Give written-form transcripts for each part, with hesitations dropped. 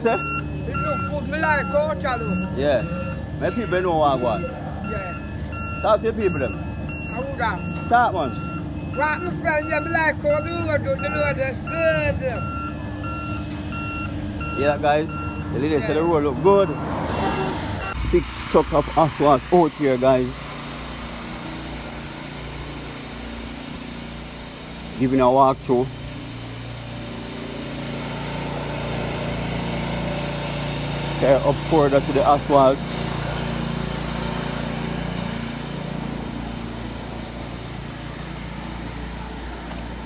It look good. Me like culture though. Yeah. My people know what I want. Yeah. Talk to the people them. I would have. Talk man. Right, my friend, yeah, me like how the road do. The road is good. Yeah guys. The lady said the road look good. 6 truck of asphalt out here guys. Giving a walkthrough. Okay, up further to the asphalt.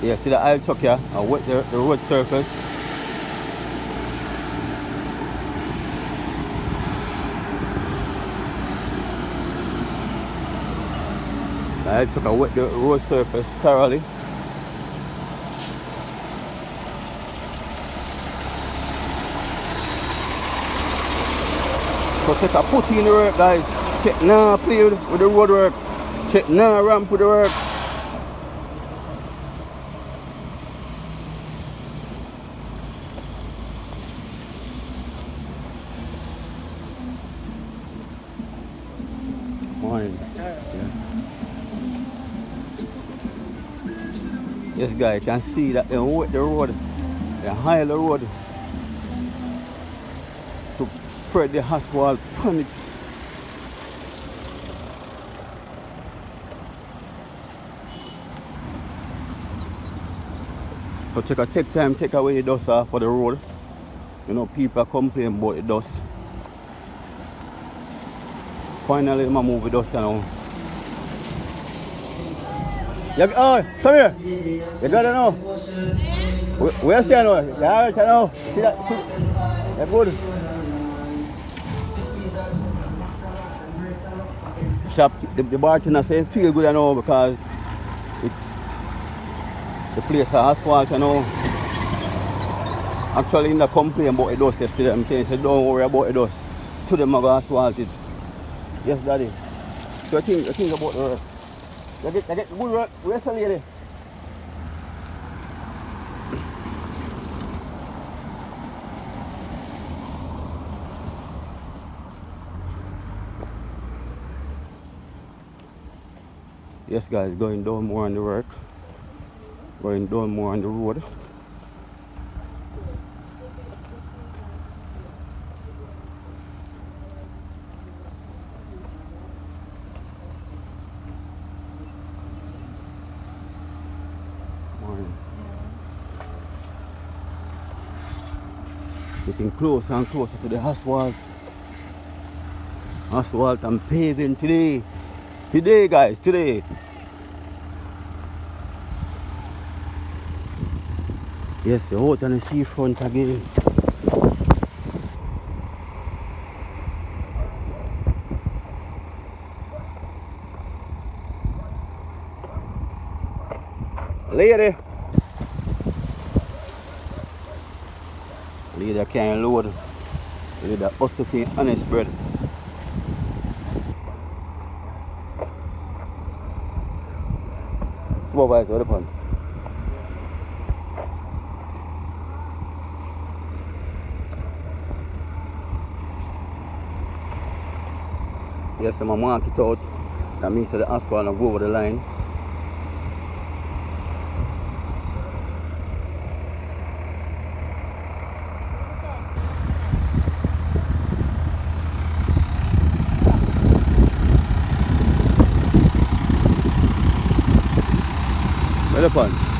Yeah, see the aisle truck here, and wet the road surface. The aisle truck and wet the road surface thoroughly. So check a put in the work guys. Check now play with the road work. Check now ramp with the work. Morning. Yeah. Yes guys, you can see that they wet the road. They high the road to spread the asphalt on it. So take time, take away the dust off for the road. You know, people complain about the dust. Finally, I'm move the dust now. Oh, come here. You got it now. Where's the now? Yeah, you know. See that? That's good. Shop, the bartender say feel good now because the place is asphalt now. Actually, in the complain about the dust yesterday. I'm saying, don't worry about the dust. To them, I'm going to asphalt it. Yes, daddy. So I think about the work. You get good work. Where's the lady? Yes, guys, going down more on the work. Going down more on the road. Getting closer and closer to the asphalt. Asphalt and paving today. Today guys, today. Yes, we're out on the seafront again. Lady. Lady can't load. Lady also can't honest bread. Supervisor, what upon? Yes, I'm going to mark it out. That means that the asphalt will go over the line. What upon?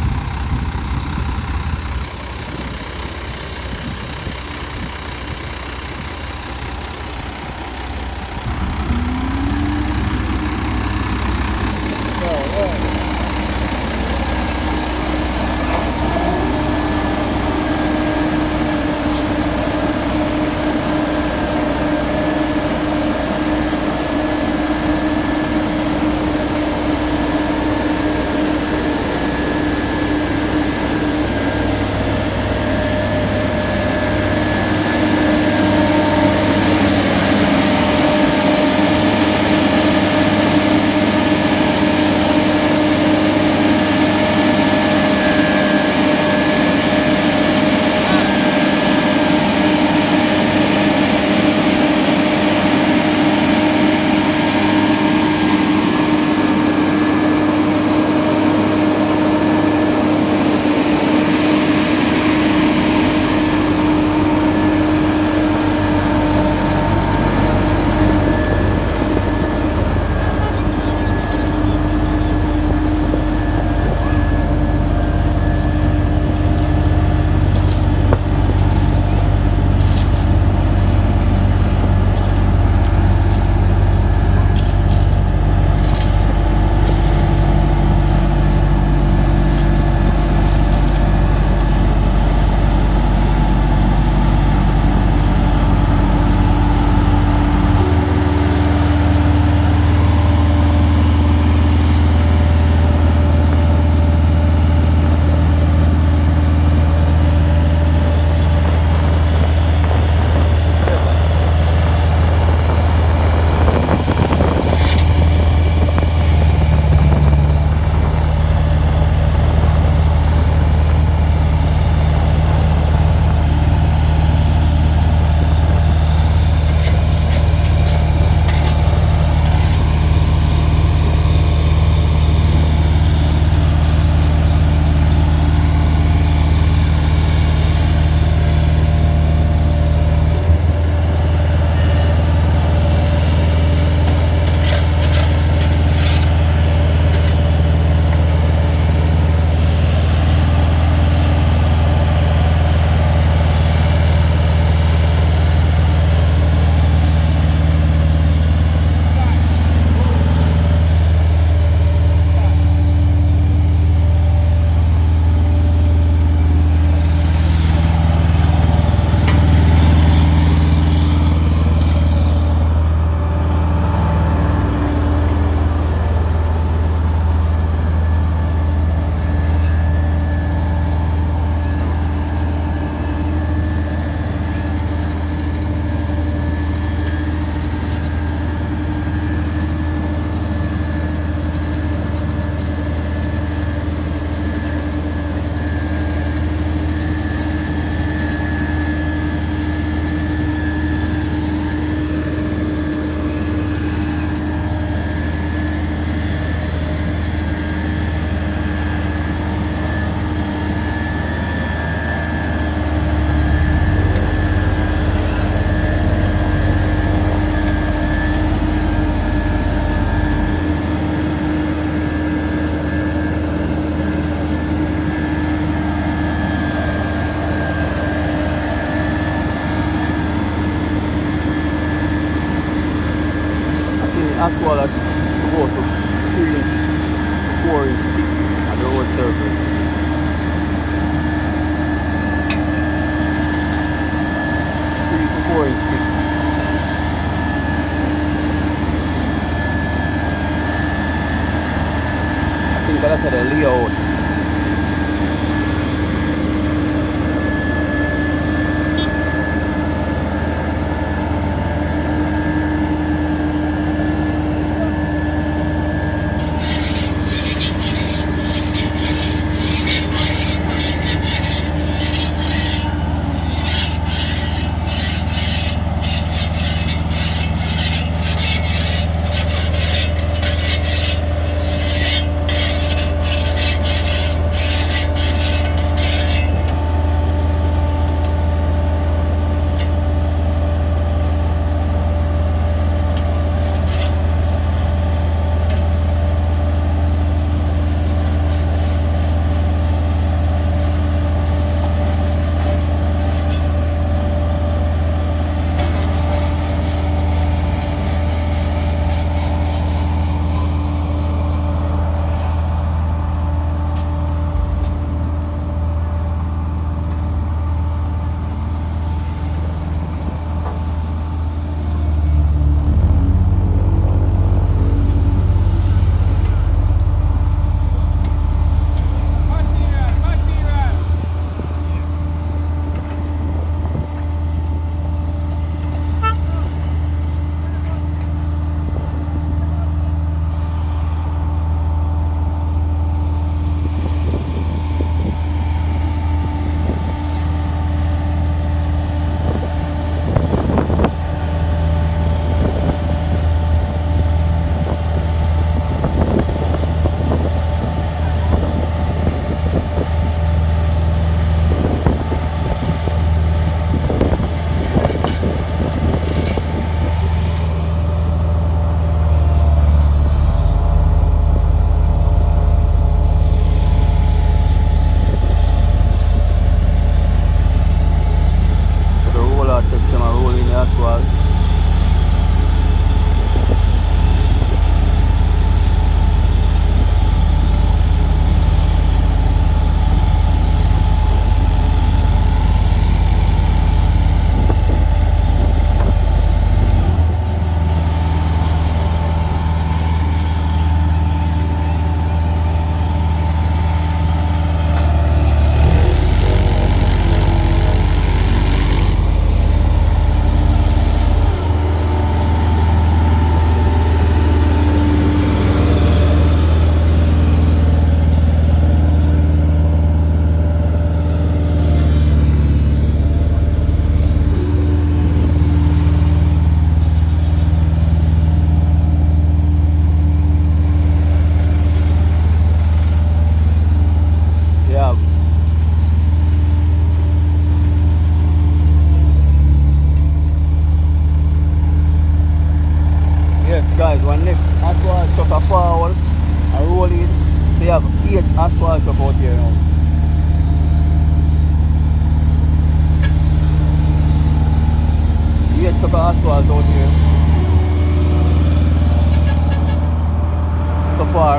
asphalt that's supposed to 3 inch to 4 inch thick on the road surface. 3 to 4 inch thick. I think that's the layout. Asphalt. Guys, one next asphalt truck a forward and roll in. So you have 8 asphalt truck out here now. Eight truck of asphalt out here. So far.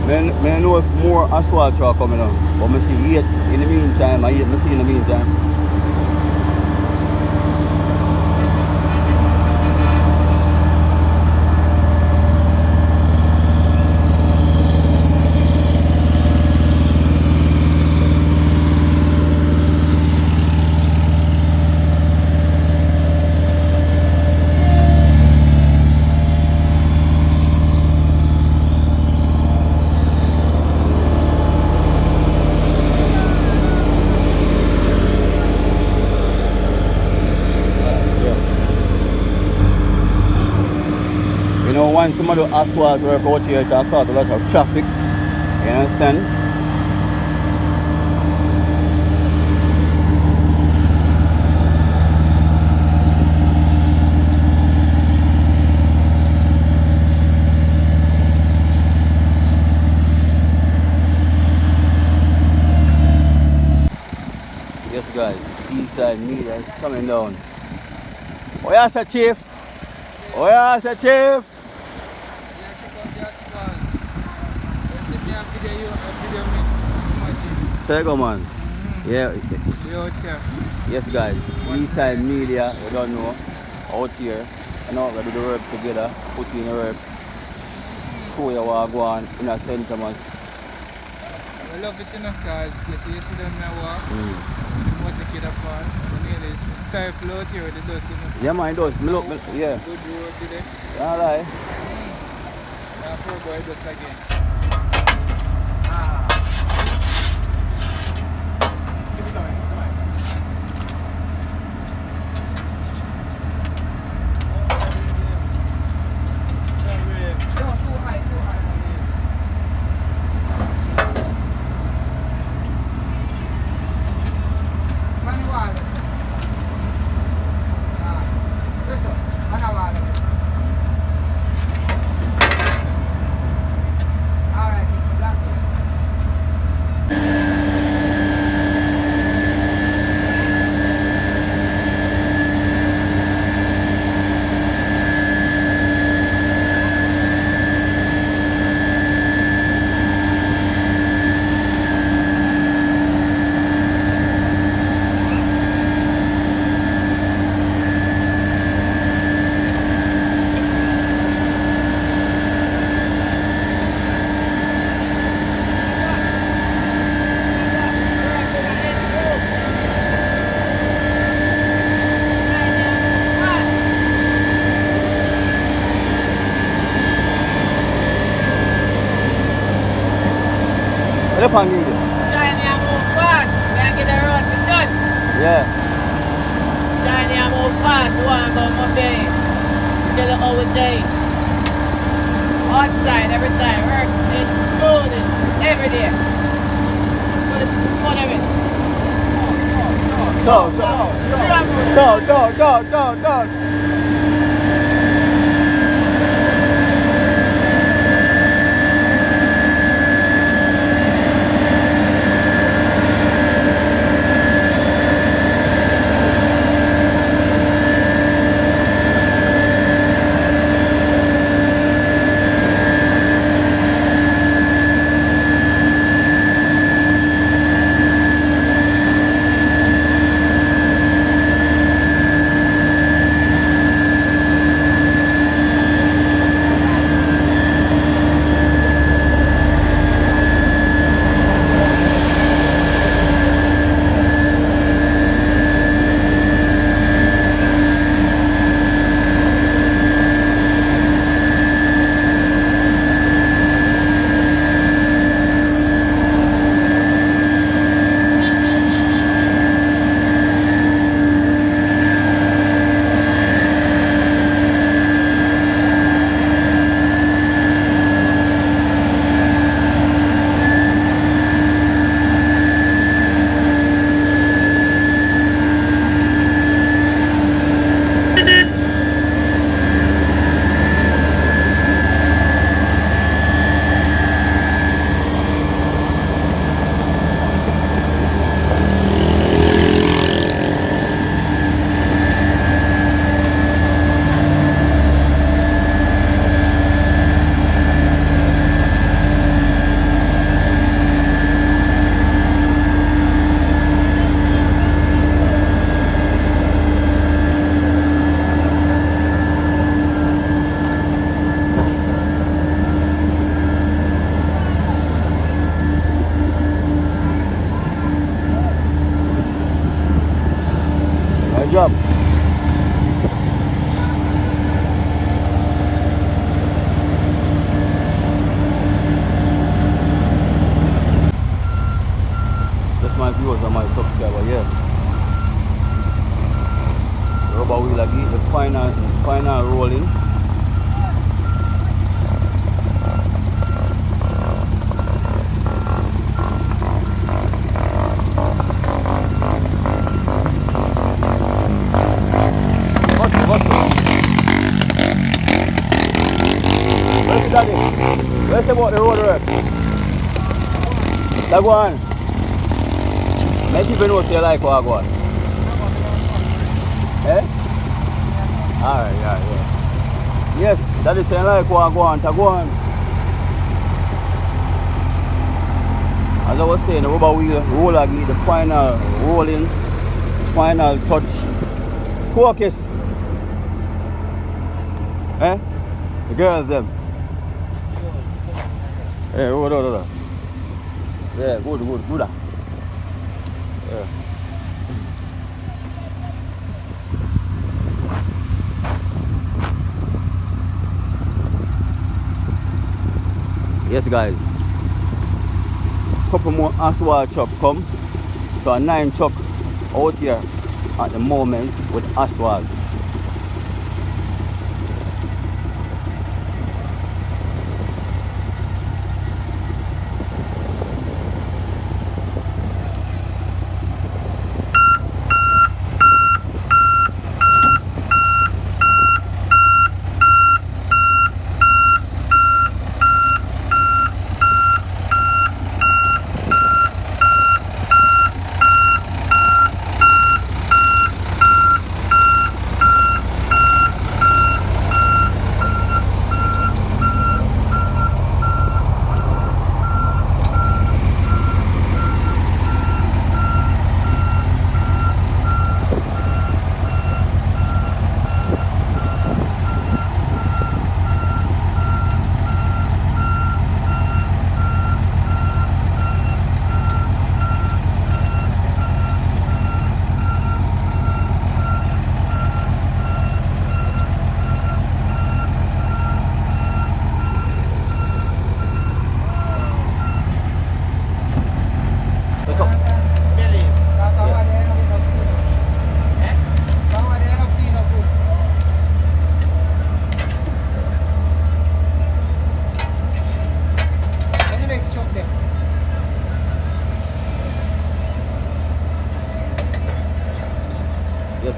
I know if more asphalt truck coming on. But I see 8 in the meantime. I see in the meantime. Once some of the asphalt work out here, it cause a lot of traffic. You understand? Yes guys, east side media is coming down. Oh yes sir, Chief. Oh yeah, say chief. Yeah, check out the asphalt. You see me a video me. Imagine. Say go man. Yeah. The out here. Yes guys. Eastside Media, you don't know. Out here. And now we're gonna do the work together. Put in the work. Show you what go on in a St. Thomas. I love it because you see them now walk. Mm. Want to get a pass. The nail is stifle out here with the dust. Yeah man, it does. Me look, yeah. Good road today. Alright. Now for a boy dust again. What the need? Johnny, I move fast. We can get the road for done. Yeah. Johnny, I move fast. We want to go my bay. Tell it all day. Outside every time. Work, including every day. What of it? Go. Good job. That's my viewers and my subscriber, yeah. Rubber wheel again, the final rolling. Where's the about the road work? That one. Make people know what you like what I go on. Eh? Alright, yeah. Daddy saying like go on, to go on. As I was saying, the rubber wheel roller give the final rolling, final touch. Focus. Eh? The girls them. Yeah, hold. Yeah, good, do that. Yeah. Yes guys, couple more asphalt truck come, so a 9 truck out here at the moment with asphalt.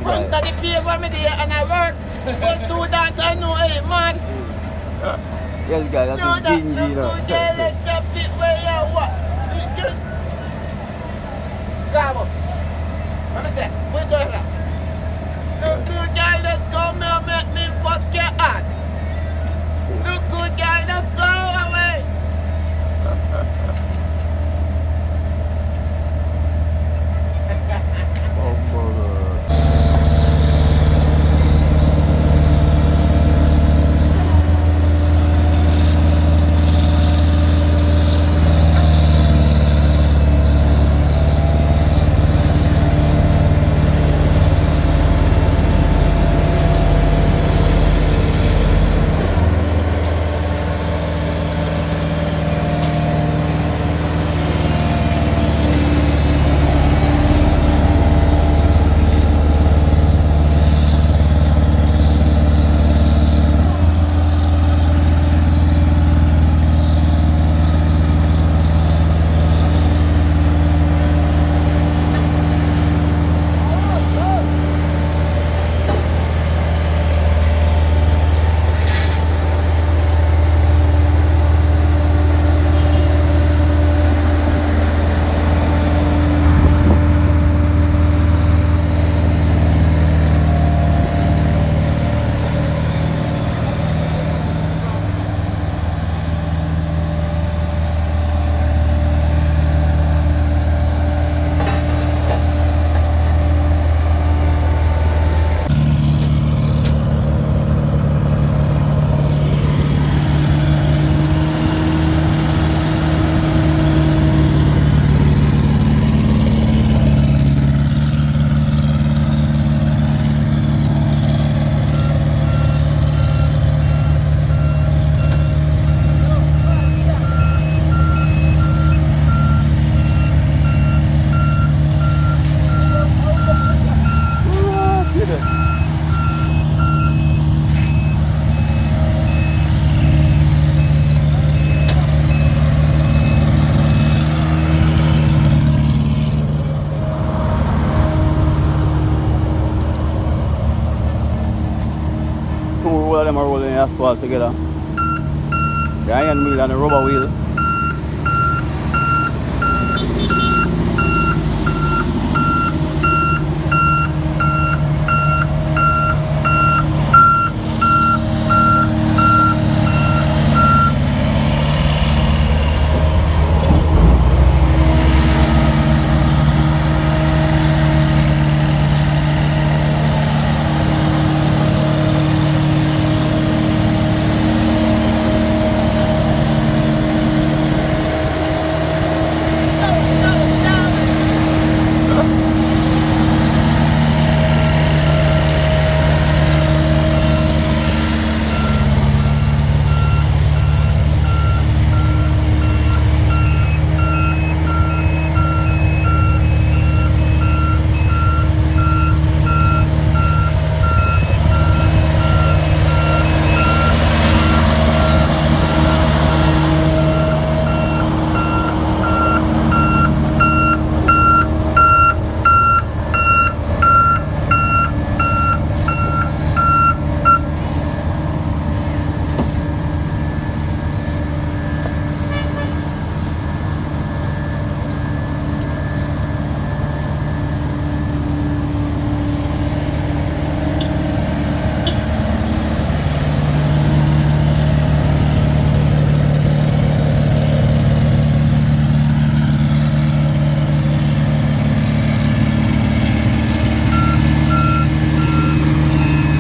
Front of the paper me there and I work. Those two dance I know, hey man. Yes guys, that's No, a that dingy, no you know. two girl let you fit where you what. Come on. Let me say, wait till that. No two girl let's come here and make me fuck your heart. No good girl let's go away. Oh, brother. All of them are rolling asphalt together. The iron wheel and the rubber wheel.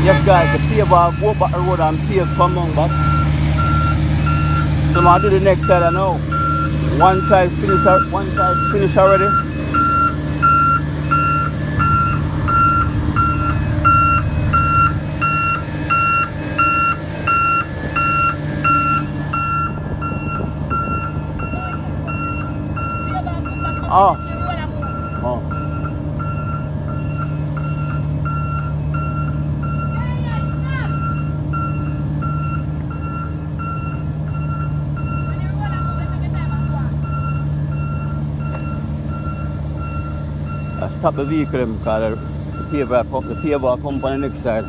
Yes guys, the paver go back the road and pave come on back. So I'm do the next side now. One side finish already. Oh. Oh. I stop the vehicle because the paver come on the next side.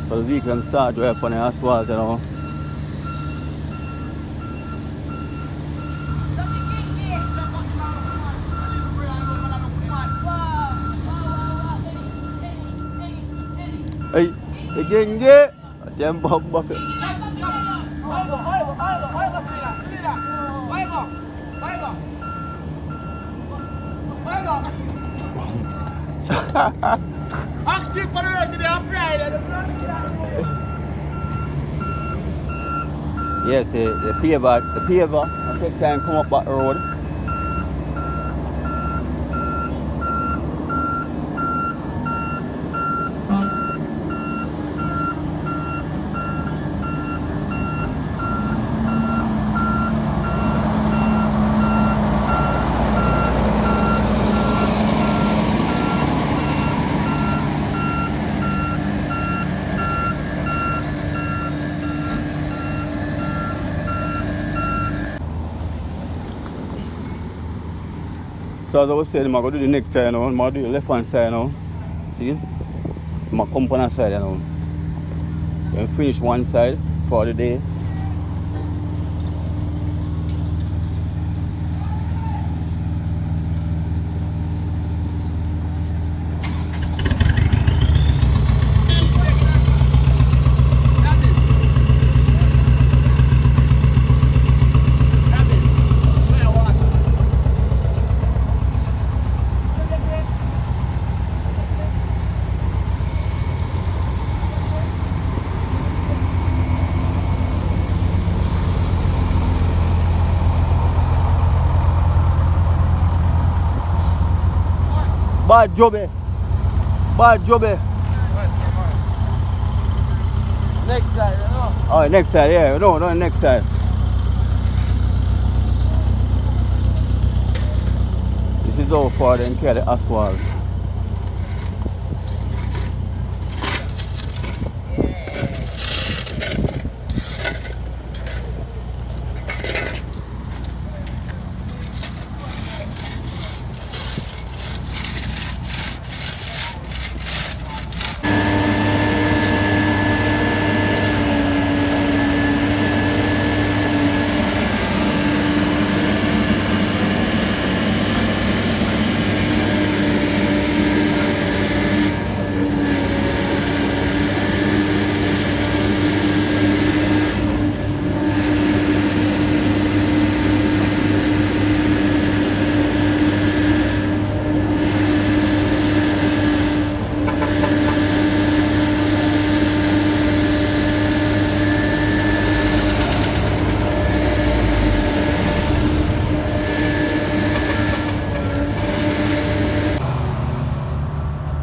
So the vehicle start drive on the asphalt, you know. Hey, genge, jambak bucket. Active for the road today on Friday. Yes, the paver, I take time come up back the road. So as I was saying, I'm going to do the next side now, I'm going to do the left hand side now. See? I'm going to come on that side now. Then finish one side for the day. Bad job, eh? Bad job, eh? Next side, you know. Oh, next side, yeah. No, next side. This is how far they carry the asphalt.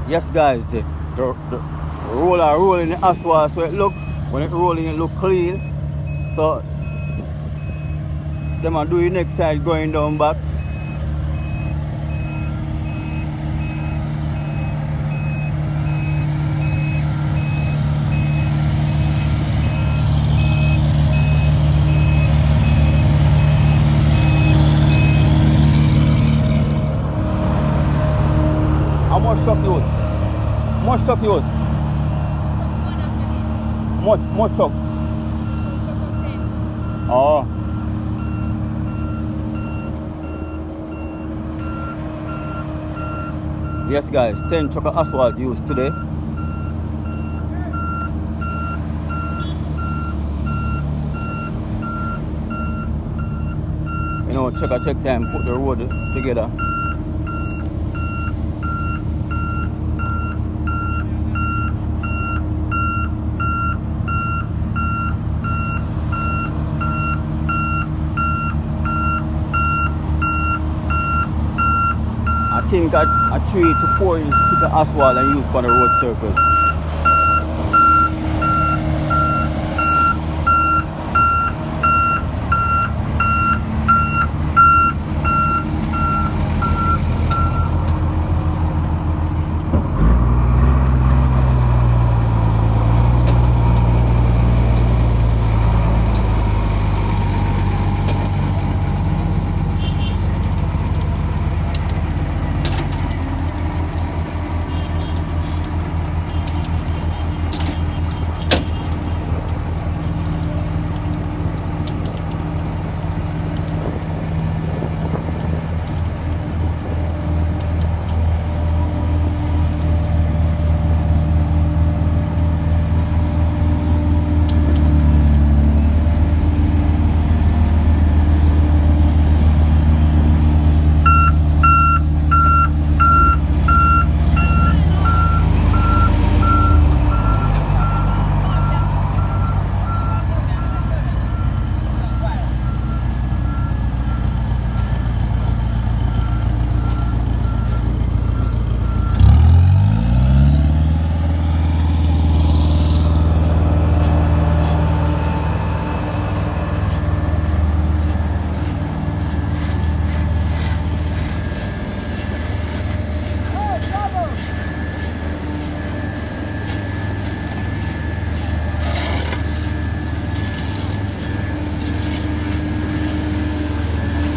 Yes guys, the roller rolling the asphalt so it look, when it rolling it look clean. So them are doing next side going down back. How much truck you use? Much truck you use? Much truck? Oh. Yes guys, 10 truck of asphalt used today. now check time, put the road together. I think a 3 to 4 inch put the asphalt and use for the road surface.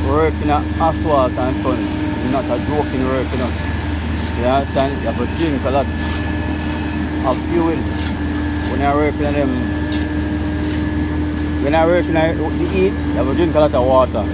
Working at asphalt and sun is not a joking work, you know. You understand? You have to drink a lot of fuel when you're working on them. When you're working on the heat, you have to drink a lot of water.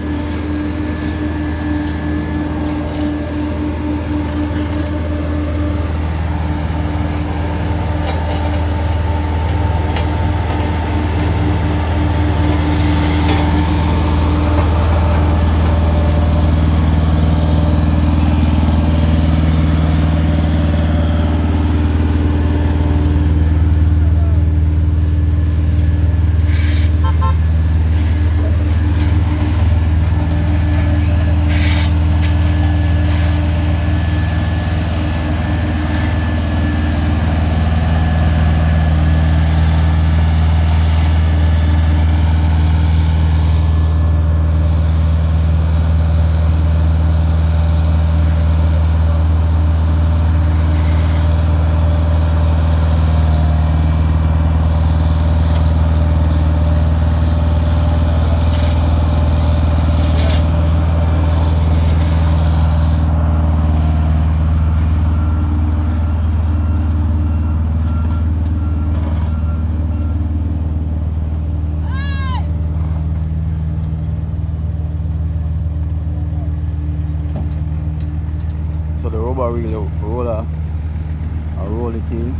So the rubber wheel roller, I roll it in.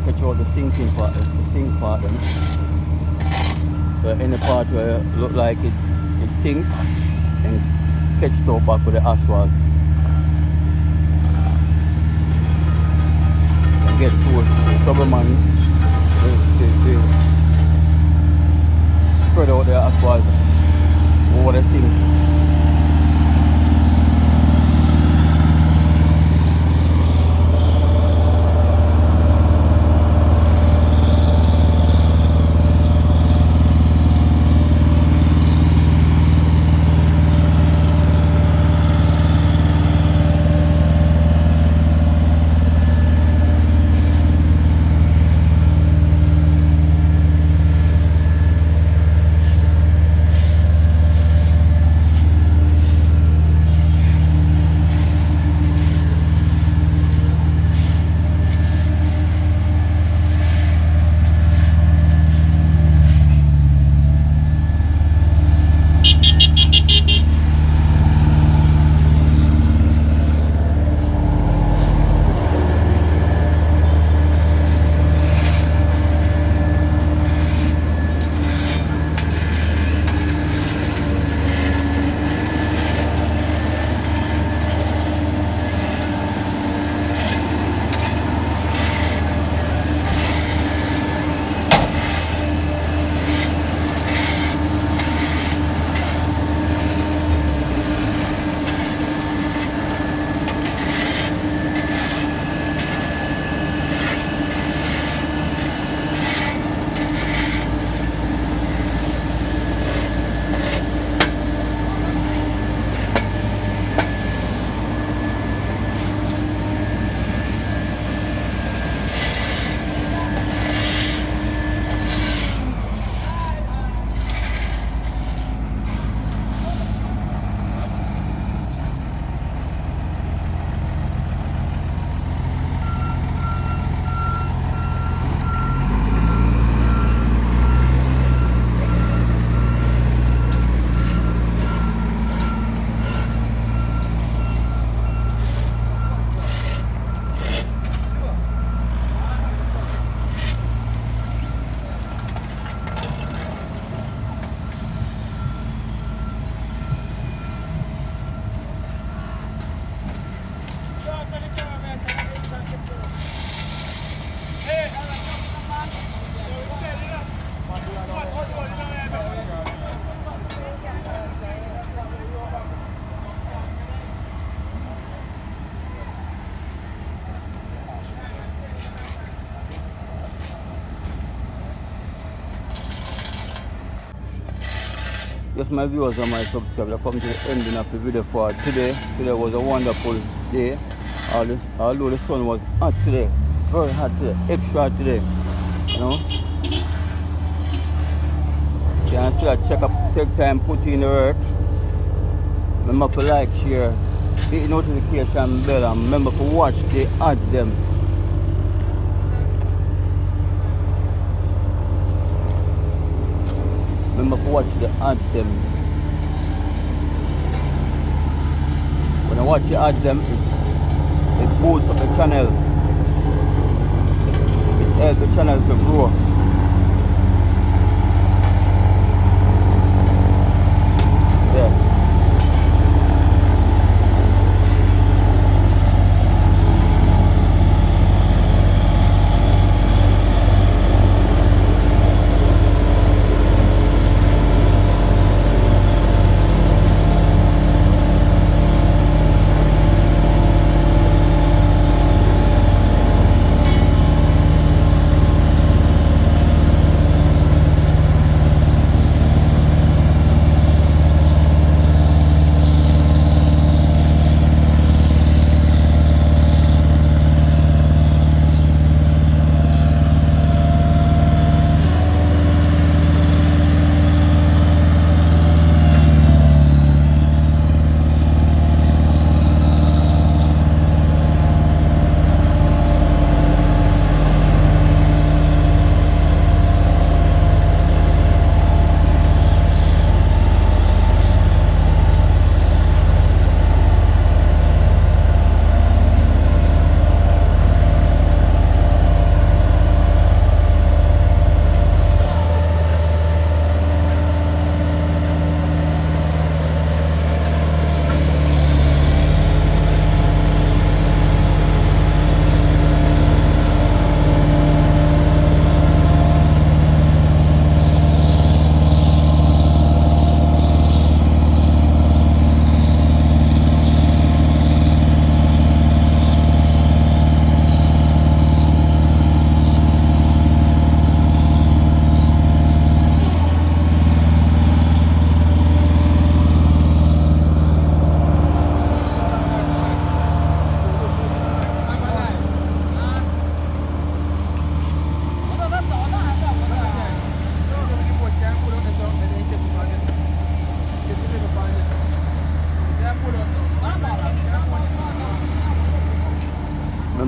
Catch out the sinking part, the sink part then. So any part where it look like it sink and sketched out back with the asphalt. And get towards Suburban, they spread out the asphalt over the thing. Yes, my viewers and my subscribers, I come to the ending of the video for today. Today was a wonderful day. Although the sun was hot today, very hot today, extra hot today. You know? You can see I check up, take time, put in the work. Remember to like, share, hit the notification bell, and remember to watch the ads them. Remember to watch the ads them. When I watch the ads them, it boosts up the channel. It helps the channel to grow. Yeah.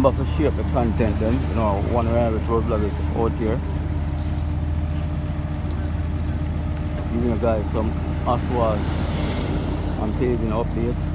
Remember to share the content then, you know, one of our tour vloggers out here. Giving you guys some asphalt and paving update.